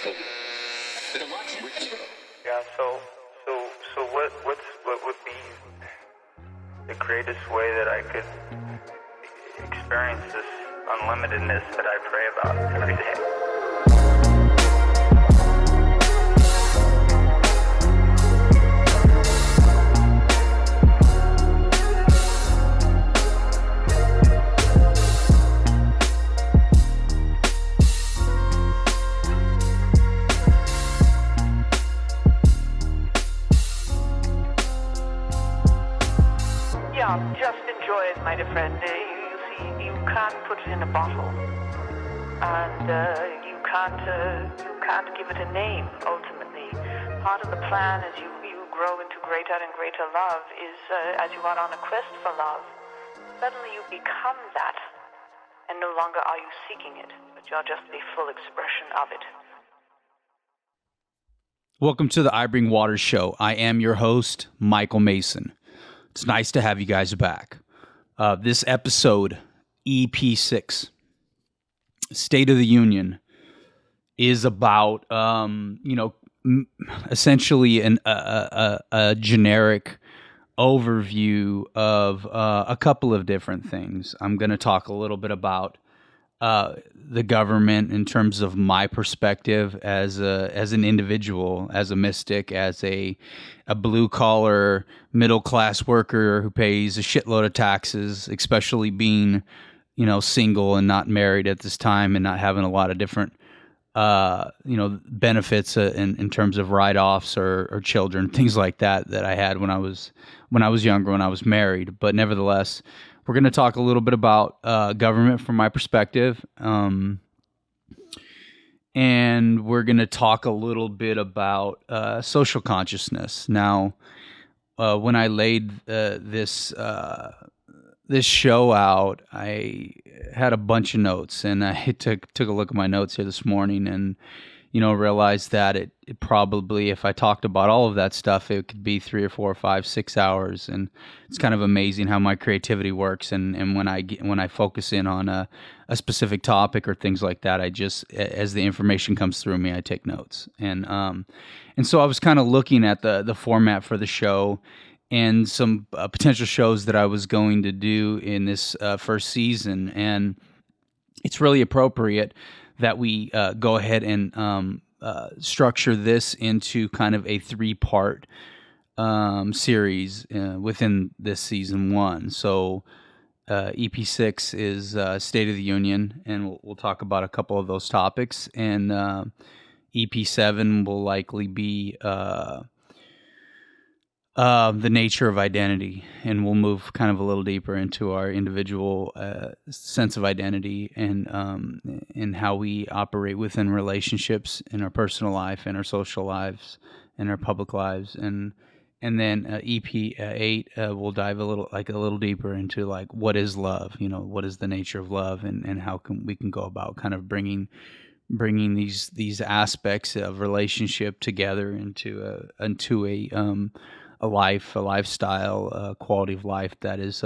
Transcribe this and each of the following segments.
Yeah. So what would be the greatest way that I could experience this unlimitedness that I pray about every day? Yeah, just enjoy it, my dear friend. You see, you can't put it in a bottle, and you can't give it a name. Ultimately, part of the plan as you grow into greater and greater love is as you are on a quest for love. Suddenly, you become that, and no longer are you seeking it, but you're just the full expression of it. Welcome to the I Bring Water Show. I am your host, MichaelMason. It's nice to have you guys back. This episode, EP6, State of the Union, is about, essentially a generic overview of a couple of different things. I'm going to talk a little bit about the government in terms of my perspective as an individual, as a mystic, as a blue collar middle class worker who pays a shitload of taxes, especially being, single and not married at this time and not having a lot of different benefits in terms of write-offs or children, things like that I had when I was younger, when I was married. But nevertheless, we're going to talk a little bit about government from my perspective, and we're going to talk a little bit about social consciousness. Now, when I laid this show out, I had a bunch of notes, and I took a look at my notes here this morning, and realized that it probably, if I talked about all of that stuff, it could be 3 or 4 or 5, 6 hours. And it's kind of amazing how my creativity works. And when I focus in on a specific topic or things like that, I just, as the information comes through me, I take notes. And so I was kind of looking at the format for the show and some potential shows that I was going to do in this first season. And it's really appropriate that we go ahead and structure this into kind of a 3-part series within this season 1. So EP6 is State of the Union, and we'll talk about a couple of those topics. And EP7 will likely be the nature of identity, and we'll move kind of a little deeper into our individual sense of identity and how we operate within relationships in our personal life, in our social lives, in our public lives, and then EP8 we'll dive a little deeper into like what is love, what is the nature of love, and how we can go about kind of bringing these aspects of relationship together into a lifestyle, a quality of life that is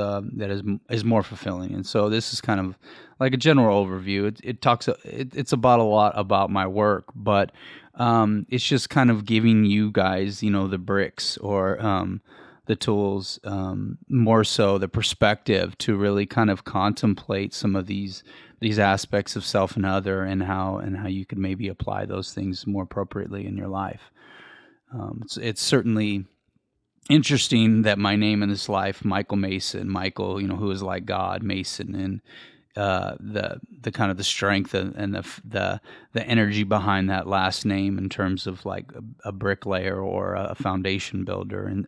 more fulfilling. And so this is kind of like a general overview. It's about a lot about my work, but it's just kind of giving you guys, the bricks or the tools, more so the perspective to really kind of contemplate some of these aspects of self and other, and how you could maybe apply those things more appropriately in your life. It's certainly interesting that my name in this life, MichaelMason, Michael, who is like God, Mason, and the kind of the strength and the energy behind that last name in terms of like a bricklayer or a foundation builder, and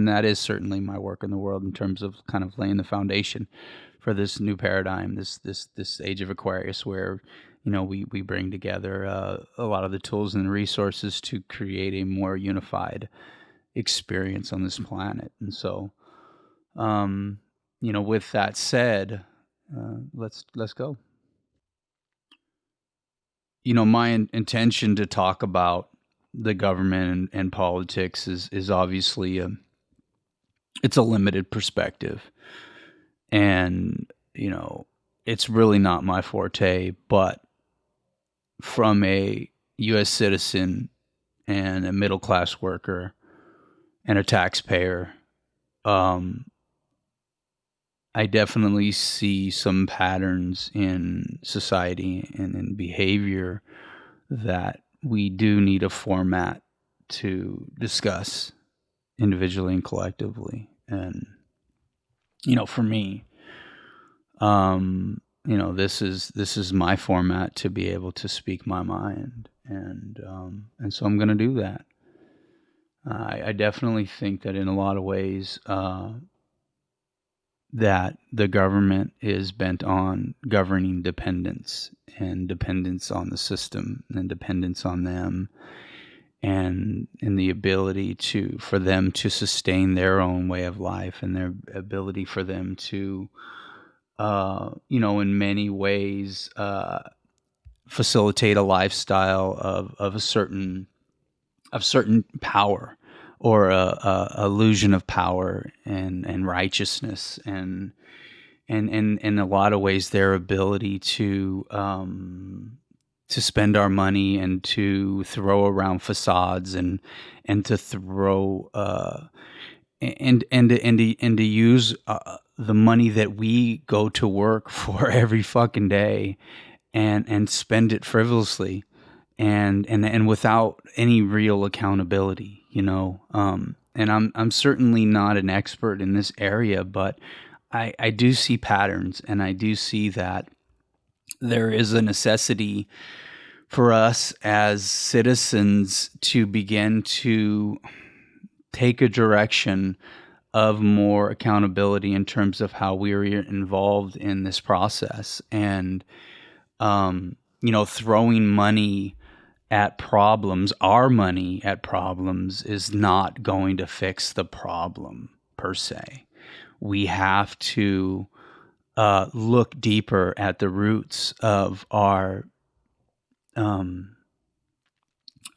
that is certainly my work in the world in terms of kind of laying the foundation for this new paradigm, this age of Aquarius, where we bring together a lot of the tools and resources to create a more unified experience on this planet. And so, with that said, let's go. My intention to talk about the government and politics is obviously it's a limited perspective, and it's really not my forte. But from a U.S. citizen and a middle class worker and a taxpayer, I definitely see some patterns in society and in behavior that we do need a format to discuss individually and collectively. And, for me, this is my format to be able to speak my mind. And so I'm going to do that. I definitely think that in a lot of ways, that the government is bent on governing dependence and dependence on the system and dependence on them, and in the ability for them to sustain their own way of life, and their ability for them to, in many ways, facilitate a lifestyle of a certain power, or a illusion of power and righteousness, and in a lot of ways their ability to spend our money and to throw around facades and to throw and to use the money that we go to work for every fucking day and spend it frivolously and without any real accountability, and I'm certainly not an expert in this area, but I do see patterns, and I do see that there is a necessity for us as citizens to begin to take a direction of more accountability in terms of how we are involved in this process. And, throwing money at problems, our money at problems, is not going to fix the problem per se. We have to look deeper at the roots of our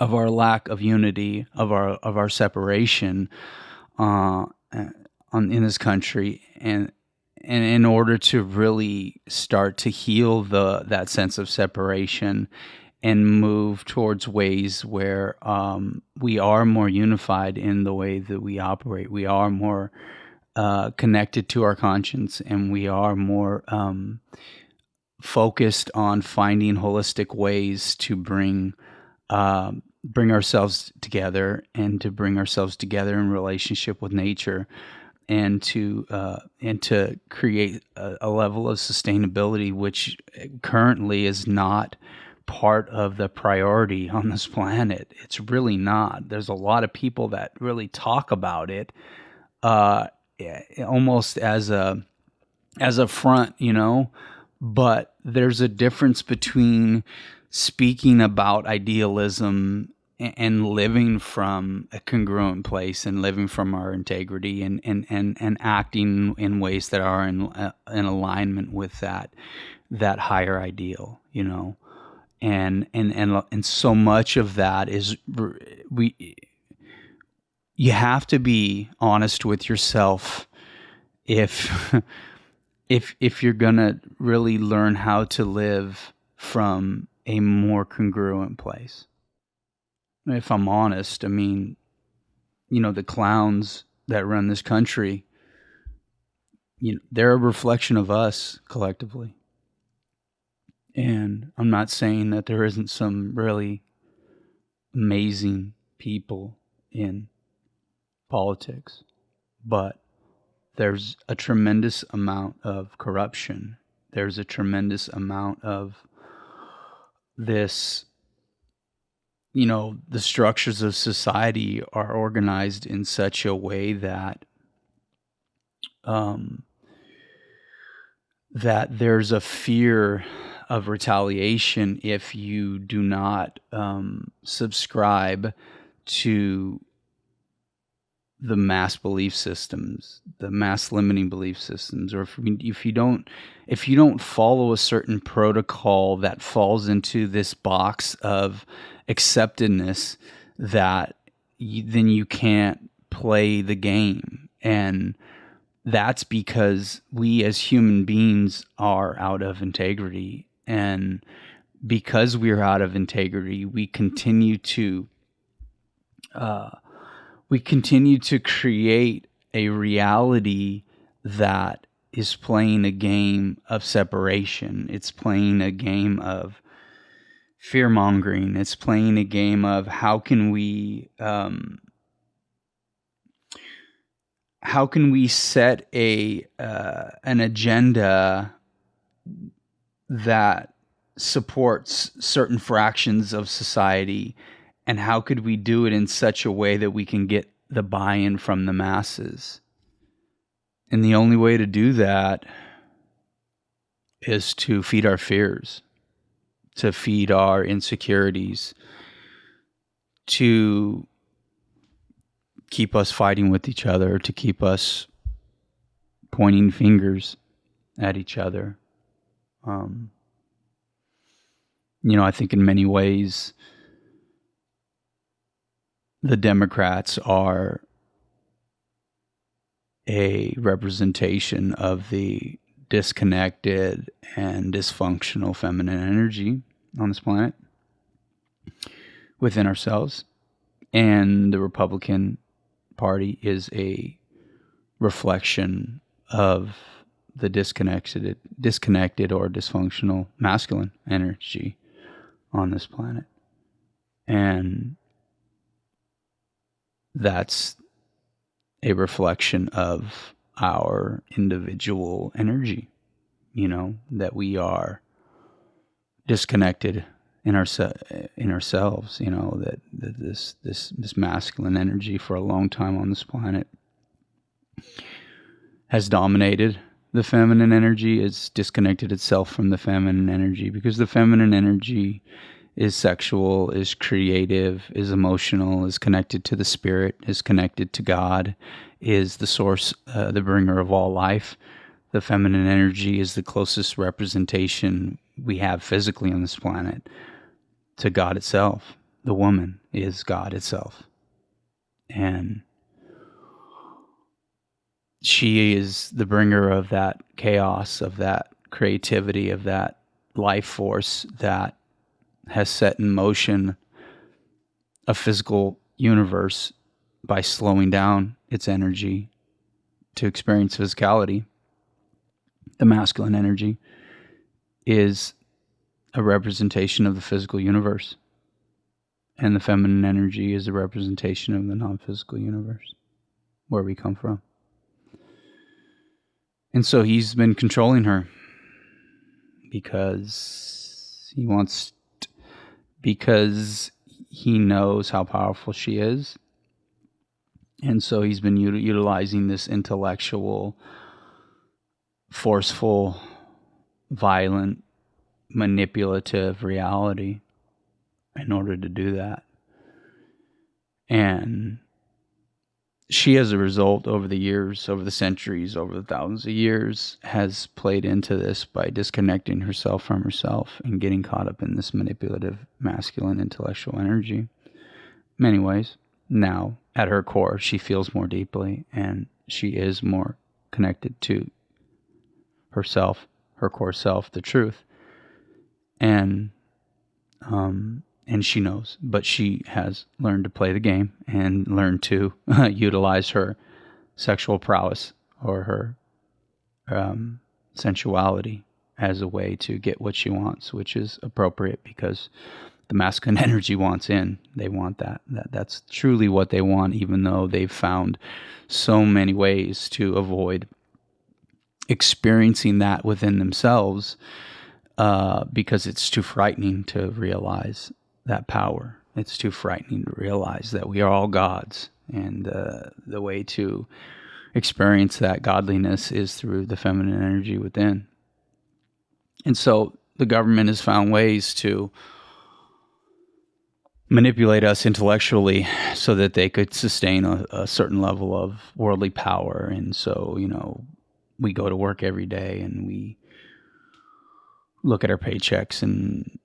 lack of unity, of our separation in this country, and in order to really start to heal that sense of separation and move towards ways where we are more unified in the way that we operate. We are more connected to our conscience, and we are more focused on finding holistic ways to bring ourselves together, and to bring ourselves together in relationship with nature, and to create a level of sustainability which currently is not part of the priority on this planet. It's really not. There's a lot of people that really talk about it almost as a front, but there's a difference between speaking about idealism and living from a congruent place, and living from our integrity, and acting in ways that are in alignment with that higher ideal, and so much of that is you have to be honest with yourself if you're gonna really learn how to live from a more congruent place. If I'm honest, the clowns that run this country, they're a reflection of us collectively. And I'm not saying that there isn't some really amazing people in politics, but there's a tremendous amount of corruption. There's a tremendous amount of this, the structures of society are organized in such a way that that there's a fear of retaliation if you do not subscribe to the mass belief systems, the mass limiting belief systems, or if you don't follow a certain protocol that falls into this box of acceptedness, that then you can't play the game. And that's because we as human beings are out of integrity, and because we're out of integrity, we continue to create a reality that is playing a game of separation. It's playing a game of fear-mongering. It's playing a game of how can we set an agenda that supports certain fractions of society, and how could we do it in such a way that we can get the buy-in from the masses? And the only way to do that is to feed our fears, to feed our insecurities, to keep us fighting with each other, to keep us pointing fingers at each other. I think in many ways, the Democrats are a representation of the disconnected and dysfunctional feminine energy on this planet within ourselves. And the Republican Party is a reflection of the disconnected or dysfunctional masculine energy on this planet. And that's a reflection of our individual energy, that we are disconnected in ourselves, that this masculine energy for a long time on this planet has dominated the feminine energy. It's disconnected itself from the feminine energy, because the feminine energy is sexual, is creative, is emotional, is connected to the spirit, is connected to God, is the source, the bringer of all life. The feminine energy is the closest representation we have physically on this planet to God itself. The woman is God itself. And she is the bringer of that chaos, of that creativity, of that life force that has set in motion a physical universe by slowing down its energy to experience physicality. The masculine energy is a representation of the physical universe, and the feminine energy is a representation of the non-physical universe, where we come from. And so he's been controlling her because he knows how powerful she is. And so he's been utilizing this intellectual, forceful, violent, manipulative reality in order to do that. And she, as a result, over the years, over the centuries, over the thousands of years, has played into this by disconnecting herself from herself and getting caught up in this manipulative, masculine, intellectual energy. In many ways, now, at her core, she feels more deeply, and she is more connected to herself, her core self, the truth. And she knows, but she has learned to play the game and learned to utilize her sexual prowess or her sensuality as a way to get what she wants, which is appropriate because the masculine energy wants in. They want that. That's truly what they want, even though they've found so many ways to avoid experiencing that within themselves, because it's too frightening to realize that power. It's too frightening to realize that we are all gods, and the way to experience that godliness is through the feminine energy within. And so the government has found ways to manipulate us intellectually so that they could sustain a certain level of worldly power. And so, we go to work every day and we look at our paychecks, and,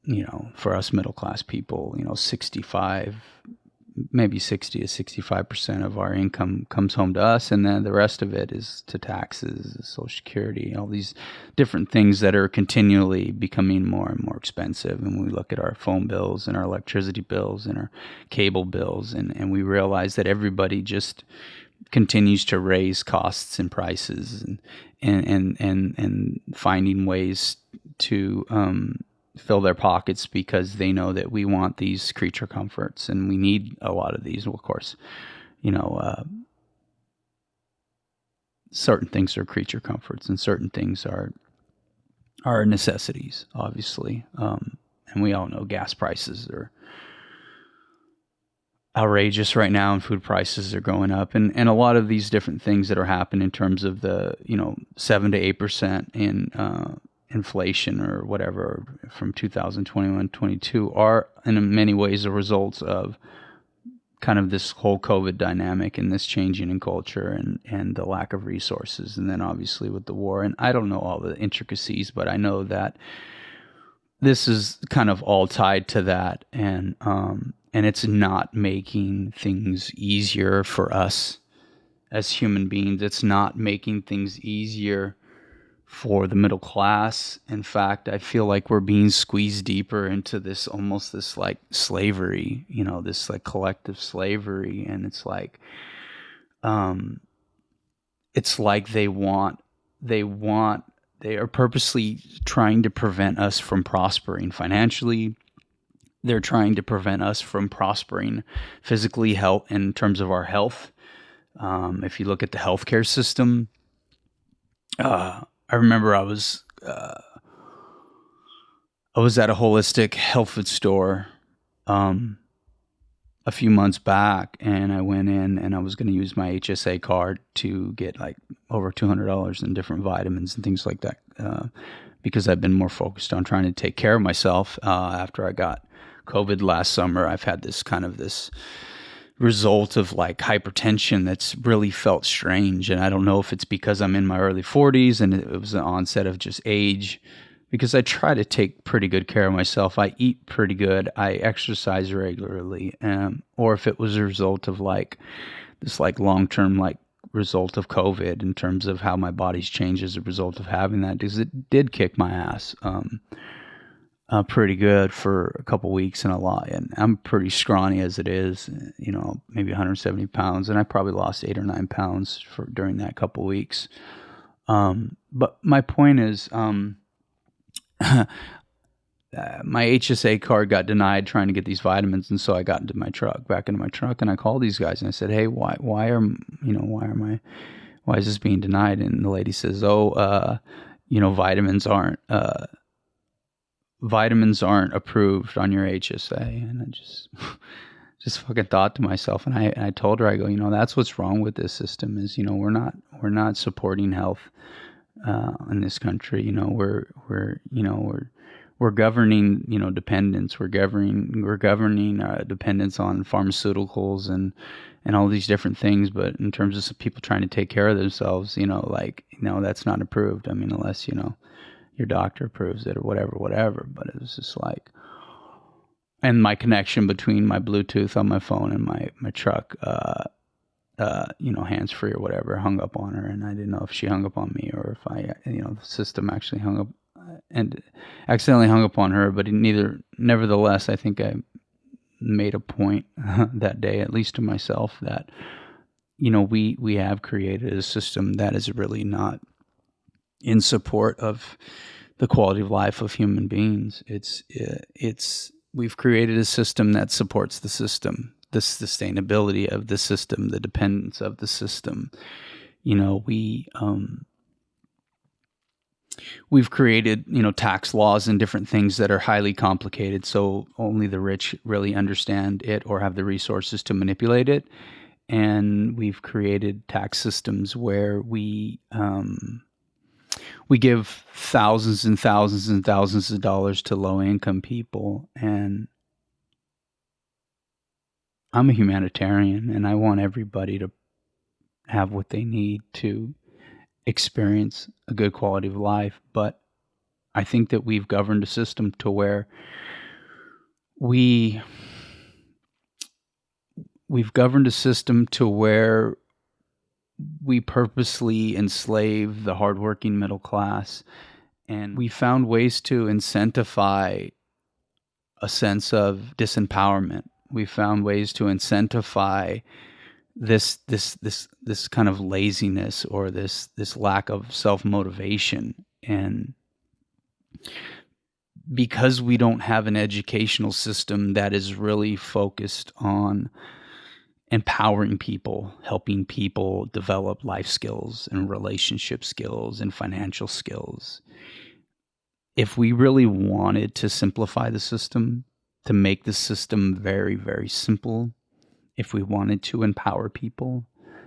for us middle class people, 65 maybe 60 to 65% of our income comes home to us, and then the rest of it is to taxes, Social Security, all these different things that are continually becoming more and more expensive. And we look at our phone bills and our electricity bills and our cable bills, and we realize that everybody just continues to raise costs and prices, and finding ways to fill their pockets because they know that we want these creature comforts, and we need a lot of these. Well, of course, certain things are creature comforts and certain things are necessities, obviously. And we all know gas prices are outrageous right now, and food prices are going up, and a lot of these different things that are happening in terms of the 7 to 8% in inflation or whatever from 2021-22 are in many ways a result of kind of this whole COVID dynamic and this changing in culture and the lack of resources, and then obviously with the war. And I don't know all the intricacies, but I know that this is kind of all tied to that, and it's not making things easier for us as human beings. It's not making things easier for the middle class. In fact, I feel like we're being squeezed deeper into this like slavery, this like collective slavery. And it's like they are purposely trying to prevent us from prospering financially. They're trying to prevent us from prospering physically, health, in terms of our health. If you look at the healthcare system, I remember I was at a holistic health food store a few months back, and I went in and I was going to use my HSA card to get like over $200 in different vitamins and things like that, because I've been more focused on trying to take care of myself. After I got COVID last summer, I've had this result of like hypertension that's really felt strange. And I don't know if it's because I'm in my early 40s and it was an onset of just age, because I try to take pretty good care of myself. I eat pretty good. I exercise regularly. Or if it was a result of like this like long-term like result of COVID in terms of how my body's changed as a result of having that, because it did kick my ass pretty good for a couple weeks and I'm pretty scrawny as it is, maybe 170 pounds, and I probably lost 8 or 9 pounds during that couple weeks. But my point is, my HSA card got denied trying to get these vitamins, and so I got back into my truck, and I called these guys and I said, "Hey, why is this being denied?" And the lady says, vitamins aren't approved on your HSA. And I just fucking thought to myself, and I told her, I go, that's what's wrong with this system is, we're not supporting health in this country. We're governing, dependence. We're governing dependence on pharmaceuticals and all these different things. But in terms of people trying to take care of themselves, that's not approved. I mean, unless, your doctor approves it or whatever. But it was just like, and my connection between my Bluetooth on my phone and my truck, hands-free or whatever, hung up on her. And I didn't know if she hung up on me or if the system actually hung up and accidentally hung up on her. But nevertheless, I think I made a point that day, at least to myself, that, we have created a system that is really not in support of the quality of life of human beings. We've created a system that supports the system, the sustainability of the system, the dependence of the system. We've created, tax laws and different things that are highly complicated, so only the rich really understand it or have the resources to manipulate it. And we've created tax systems where we give thousands and thousands and thousands of dollars to low-income people. And I'm a humanitarian, and I want everybody to have what they need to experience a good quality of life. But I think that we've governed a system to where we we've governed a system to where we purposely enslave the hardworking middle class, and we found ways to incentivize a sense of disempowerment. We found ways to incentivize this kind of laziness, or this lack of self-motivation. And because we don't have an educational system that is really focused on empowering people, helping people develop life skills and relationship skills and financial skills, if we really wanted to simplify the system, to make the system very, very simple, if we wanted to empower people,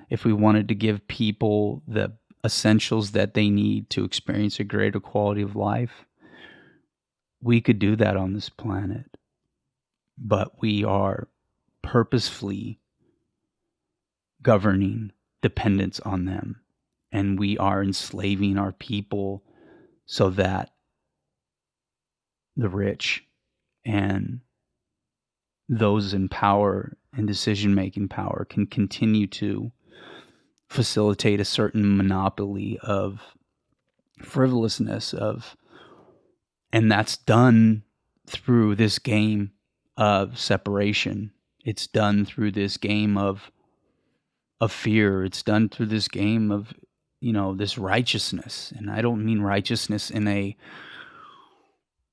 if we wanted to give people the essentials that they need to experience a greater quality of life, we could do that on this planet. But we are purposefully governing dependence on them, and we are enslaving our people so that the rich and those in power and decision-making power can continue to facilitate a certain monopoly of frivolousness, and that's done through this game of separation. It's done through this game of fear. It's done through this game of, this righteousness. And I don't mean righteousness in a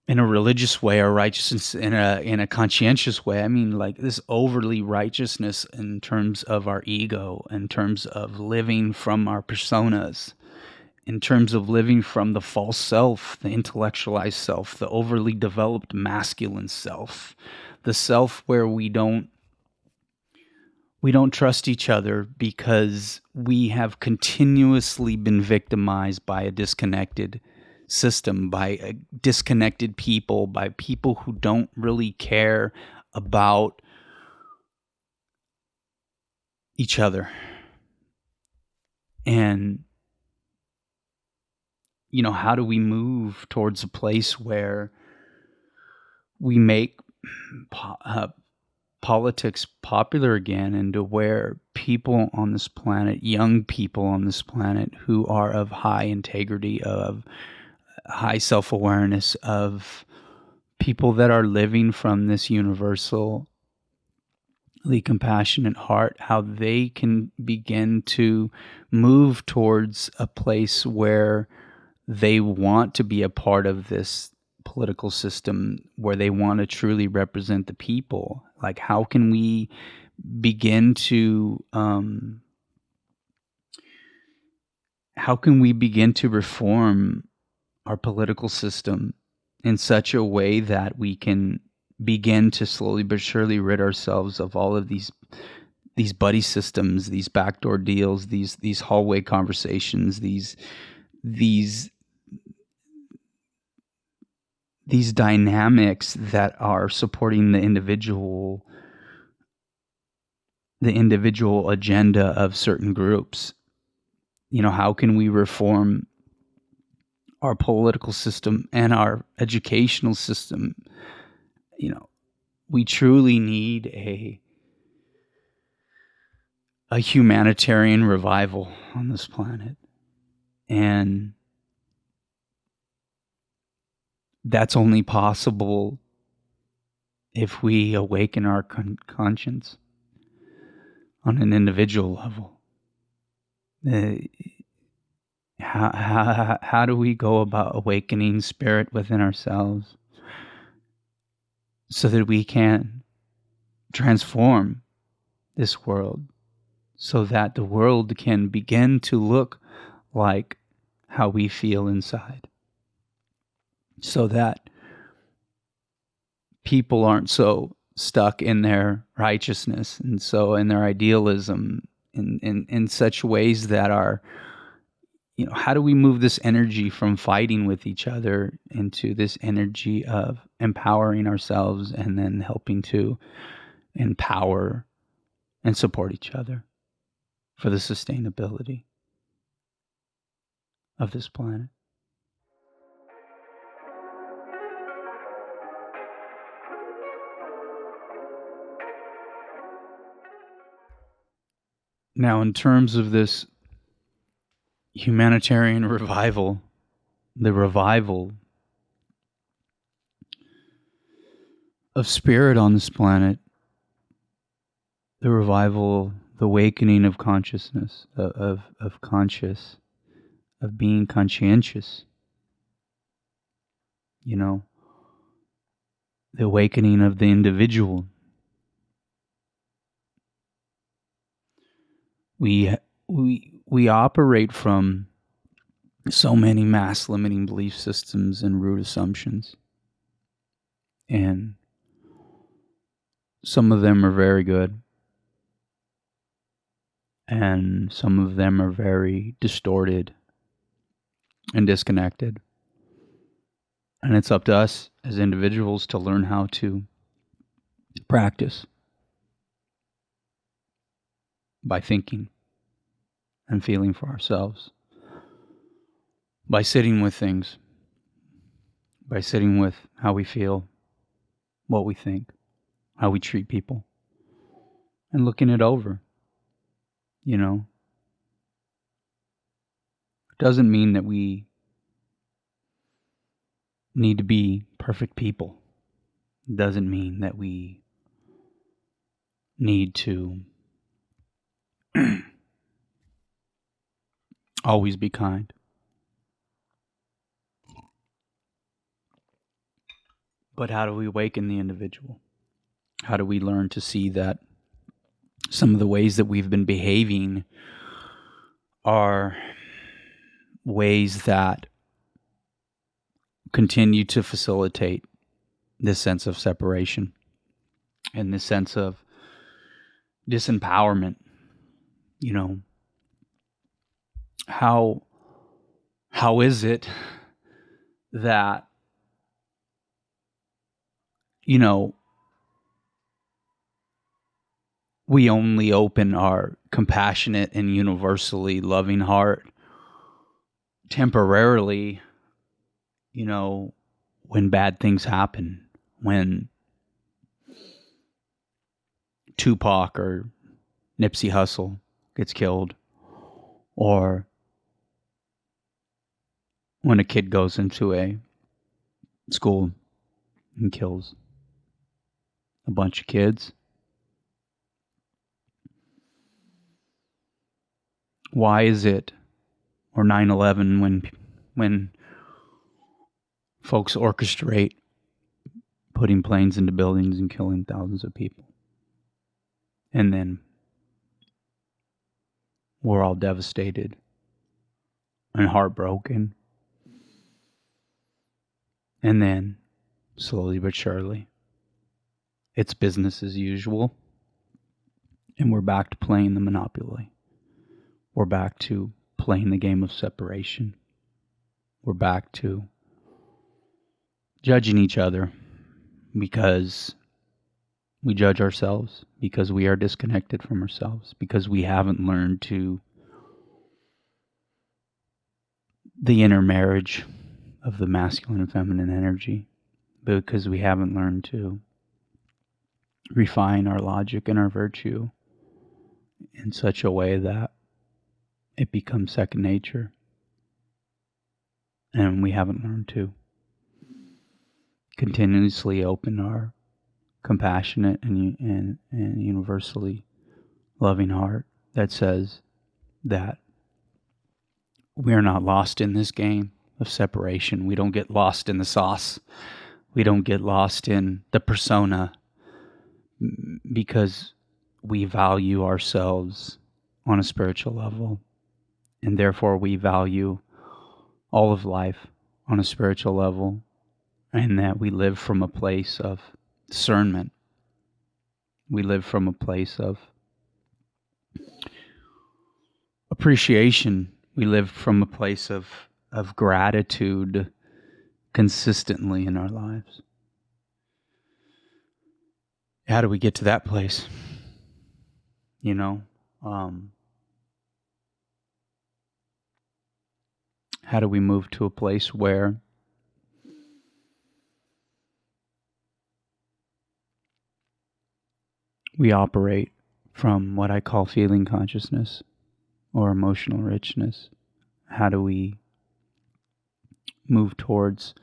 religious way, or righteousness in a conscientious way. I mean like this overly righteousness in terms of our ego, in terms of living from our personas, in terms of living from the false self, the intellectualized self, the overly developed masculine self, the self where we don't trust each other because we have continuously been victimized by a disconnected system, by disconnected people, by people who don't really care about each other. And how do we move towards a place where we make politics popular again, and to where people on this planet, young people on this planet who are of high integrity, of high self-awareness, of people that are living from this universally compassionate heart, how they can begin to move towards a place where they want to be a part of this political system, where they want to truly represent the people. Like, how can we begin to reform our political system in such a way that we can begin to slowly but surely rid ourselves of all of these buddy systems, these backdoor deals, these hallway conversations, these dynamics that are supporting the individual agenda of certain groups. How can we reform our political system and our educational system? We truly need a humanitarian revival on this planet. And that's only possible if we awaken our conscience on an individual level. How do we go about awakening spirit within ourselves so that we can transform this world, so that the world can begin to look like how we feel inside, so that people aren't so stuck in their righteousness and so in their idealism in such ways that are, how do we move this energy from fighting with each other into this energy of empowering ourselves, and then helping to empower and support each other for the sustainability of this planet? Now, in terms of this humanitarian revival, the revival of spirit on this planet, the revival, the awakening of consciousness, of being conscientious, the awakening of the individual. We operate from so many mass limiting belief systems and root assumptions. And some of them are very good. And some of them are very distorted and disconnected. And it's up to us as individuals to learn how to practice by thinking and feeling for ourselves, by sitting with things, by sitting with how we feel, what we think, how we treat people, and looking it over. It doesn't mean that we need to be perfect people. It doesn't mean that we need to always be kind. But how do we awaken the individual? How do we learn to see that some of the ways that we've been behaving are ways that continue to facilitate this sense of separation and this sense of disempowerment? How is it that we only open our compassionate and universally loving heart temporarily, when bad things happen, when Tupac or Nipsey Hussle gets killed, or when a kid goes into a school and kills a bunch of kids? Why is it, or 9/11, when folks orchestrate putting planes into buildings and killing thousands of people, and then we're all devastated and heartbroken, and then slowly but surely it's business as usual, and we're back to playing the Monopoly. We're back to playing the game of separation. We're back to judging each other because we judge ourselves, because we are disconnected from ourselves, because we haven't learned the inner marriage of the masculine and feminine energy, because we haven't learned to refine our logic and our virtue in such a way that it becomes second nature. And we haven't learned to continuously open our compassionate and universally loving heart that says that we are not lost in this game of separation. We don't get lost in the sauce. We don't get lost in the persona, because we value ourselves on a spiritual level. And therefore we value all of life on a spiritual level, and that we live from a place of discernment. We live from a place of appreciation. We live from a place of gratitude consistently in our lives. How do we get to that place? How do we move to a place where we operate from what I call feeling consciousness or emotional richness? How do we move towards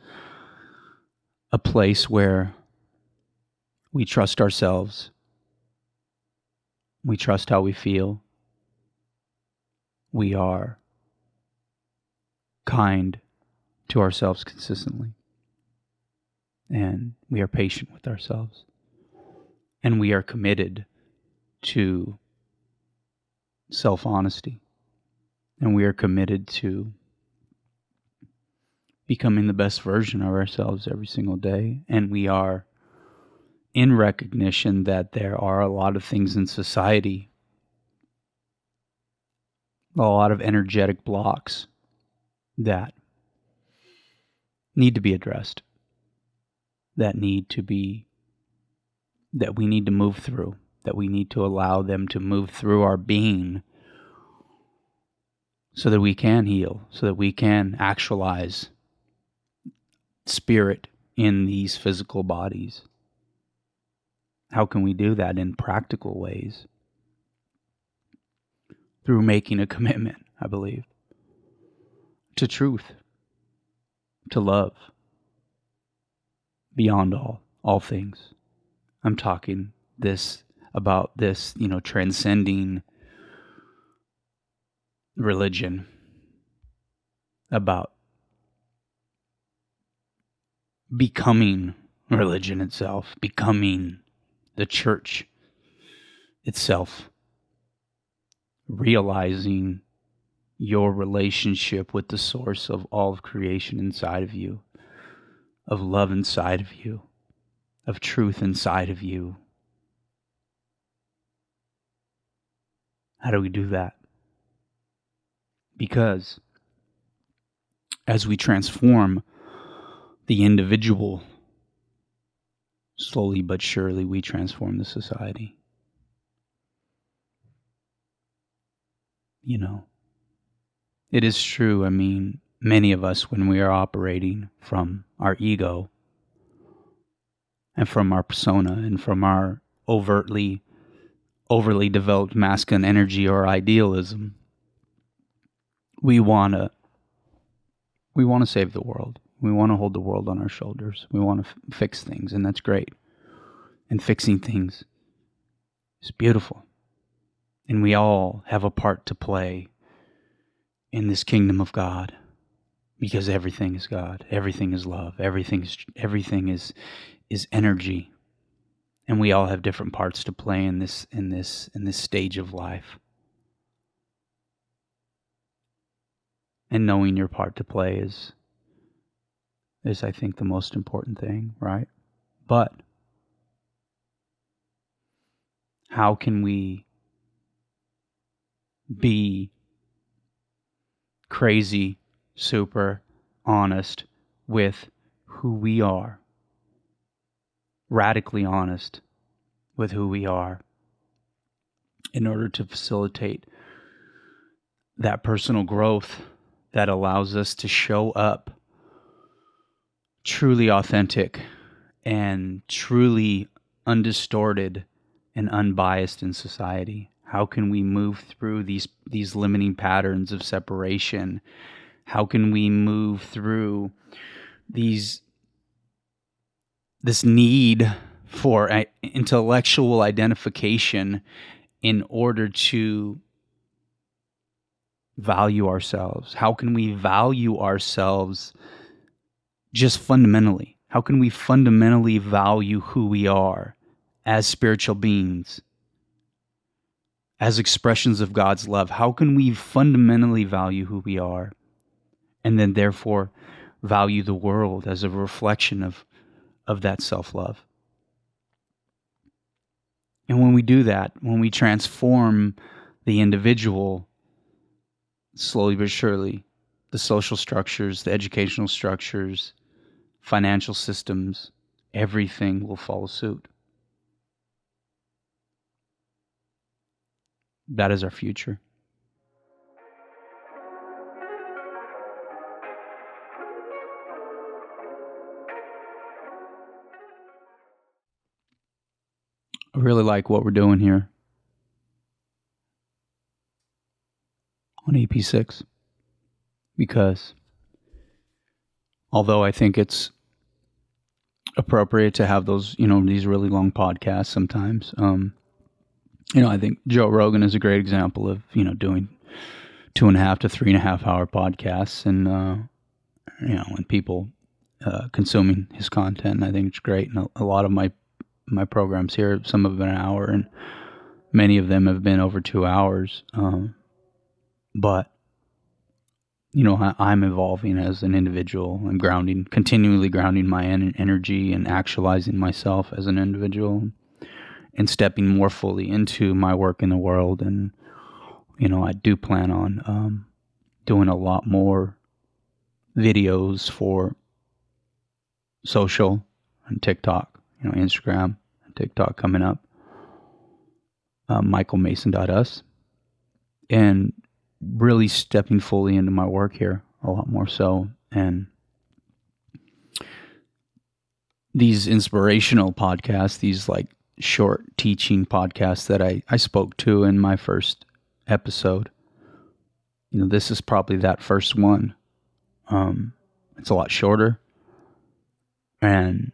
a place where we trust ourselves, we trust how we feel, we are kind to ourselves consistently, and we are patient with ourselves, and we are committed to self-honesty, and we are committed to becoming the best version of ourselves every single day. And we are in recognition that there are a lot of things in society, a lot of energetic blocks that need to be addressed, that we need to move through, that we need to allow them to move through our being so that we can heal, so that we can actualize spirit in these physical bodies. How can we do that in practical ways? Through making a commitment, I believe, to truth, to love, beyond all things. I'm talking about this, transcending religion, about becoming religion itself, becoming the church itself, realizing your relationship with the source of all of creation inside of you, of love inside of you, of truth inside of you. How do we do that? Because as we transform the individual, slowly but surely we transform the society. It is true. Many of us, when we are operating from our ego and from our persona and from our overly developed masculine energy or idealism, we want to save the world. We want to hold the world on our shoulders. We want to fix things, and that's great. And fixing things is beautiful. And we all have a part to play in this kingdom of God, because everything is God, everything is love, everything is energy, and we all have different parts to play in this stage of life. And knowing your part to play is I think the most important thing, right? But how can we be crazy, super honest with who we are, radically honest with who we are, in order to facilitate that personal growth that allows us to show up truly authentic and truly undistorted and unbiased in society? How can we move through these limiting patterns of separation? How can we move through this need for intellectual identification in order to value ourselves? How can we value ourselves just fundamentally? How can we fundamentally value who we are as spiritual beings, as expressions of God's love? How can we fundamentally value who we are, and then therefore value the world as a reflection of that self-love? And when we do that, when we transform the individual, slowly but surely, the social structures, the educational structures, financial systems, everything will follow suit. That is our future. I really like what we're doing here. on EP6, because although I think it's appropriate to have those, these really long podcasts sometimes, I think Joe Rogan is a great example of, doing 2.5 to 3.5 hour podcasts, and, when people consuming his content, I think it's great. And a lot of my programs here, some have been an hour, and many of them have been over 2 hours. But I'm evolving as an individual. I'm continually grounding my energy and actualizing myself as an individual, and stepping more fully into my work in the world. And, I do plan on doing a lot more videos for social and TikTok, Instagram and TikTok coming up. MichaelMason.us, and really stepping fully into my work here a lot more so. And these inspirational podcasts, these like short teaching podcasts that I spoke to in my first episode, this is probably that first one. It's a lot shorter, and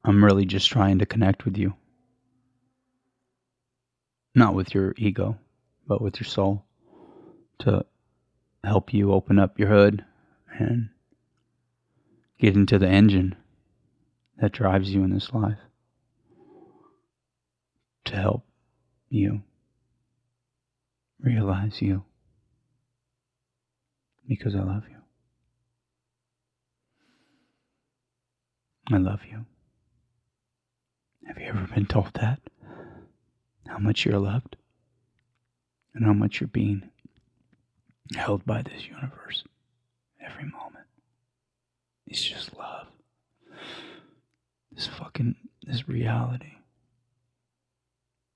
I'm really just trying to connect with you. Not with your ego, but with your soul, to help you open up your hood and get into the engine that drives you in this life, to help you realize you, because I love you. I love you. Have you ever been told that? How much you're loved, and how much you're being held by this universe every moment. It's just love. This reality.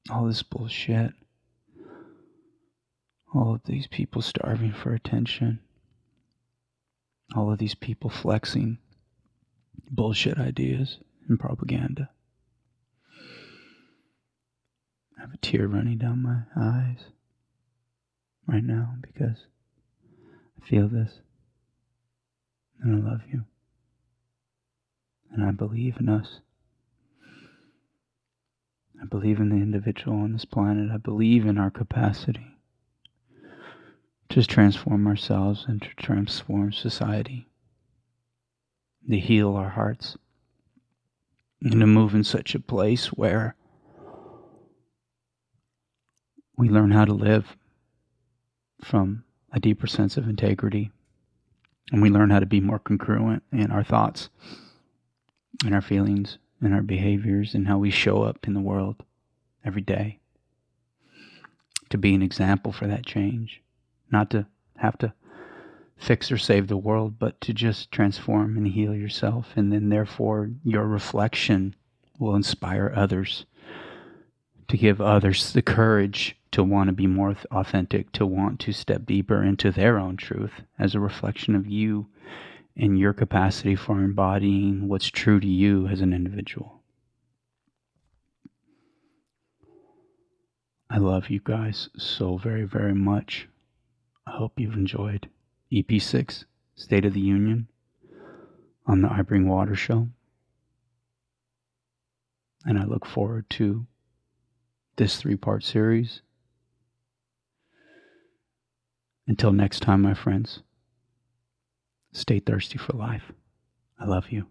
All this bullshit. All of these people starving for attention. All of these people flexing bullshit ideas and propaganda. I have a tear running down my eyes right now because I feel this, and I love you, and I believe in us. I believe in the individual on this planet. I believe in our capacity to transform ourselves and to transform society, to heal our hearts, and to move in such a place where we learn how to live from a deeper sense of integrity, and we learn how to be more congruent in our thoughts and our feelings and our behaviors and how we show up in the world every day, to be an example for that change, not to have to fix or save the world, but to just transform and heal yourself, and then therefore your reflection will inspire others, to give others the courage to want to be more authentic, to want to step deeper into their own truth as a reflection of you and your capacity for embodying what's true to you as an individual. I love you guys so very, very much. I hope you've enjoyed EP6, State of the Union, on the I Bring Water show. And I look forward to this 3-part series. Until next time, my friends, stay thirsty for life. I love you.